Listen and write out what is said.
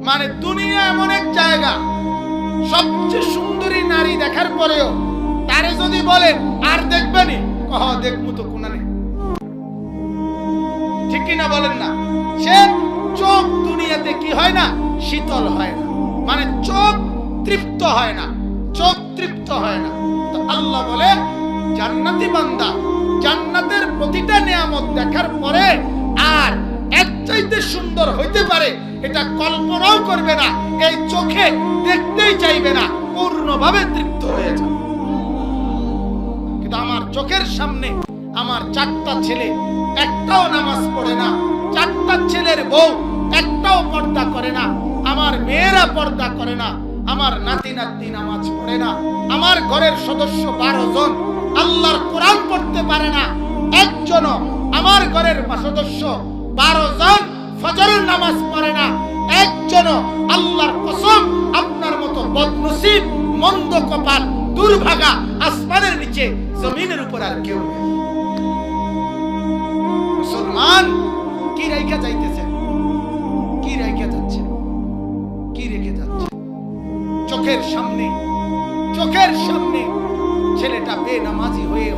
মানে দুনিয়া এমন এক জায়গা, সবচেয়ে সুন্দরী নারী দেখার পরেও তারে যদি বলেন আর দেখবেনি, কহ দেখবো তো কোনা নেই, ঠিক কিনা বলেন না? সে চোখ দুনিয়াতে কি হয় না, শীতল হয় না, মানে চোখ তৃপ্ত হয় না, চোখ তৃপ্ত হয় না। তো আল্লাহ বলে জান্নাতি বান্দা জান্নাতের প্রতিটা নিয়ামত দেখার পরে আর এর চাইতে সুন্দর হইতে পারে এটা কল্পনাও করবে না, এই চোখে দেখতেই চাইবে না, পূর্ণভাবে তৃপ্ত হয়ে যাবে। কিন্তু আমার চোখের সামনে আমার 4টা ছেলে একটাও নামাজ পড়ে না, 4টা ছেলের বউ একটাও পর্দা করে না, আমার মেয়েরা পর্দা করে না, আমার নাতি নাতনি নামাজ পড়ে না, আমার ঘরের সদস্য 12 জন আল্লাহর কোরআন পড়তে পারে না, একজনও আমার ঘরের সদস্য 12 জন ফজরের নামাজ পড়ে না, একজনও, আল্লাহর কসম আপনার মতো বদনসিব মন্দ কপাল দুর্ভাগা আসমানের নিচে জমিনের উপর আর কেউ নেই। মুসলমান কি রেখে যাইতেছেন, কি রেখে যাচ্ছেন, কি রেখে যাচ্ছে? চোখের সামনে ছেলেটা বেনামাজি হয়ে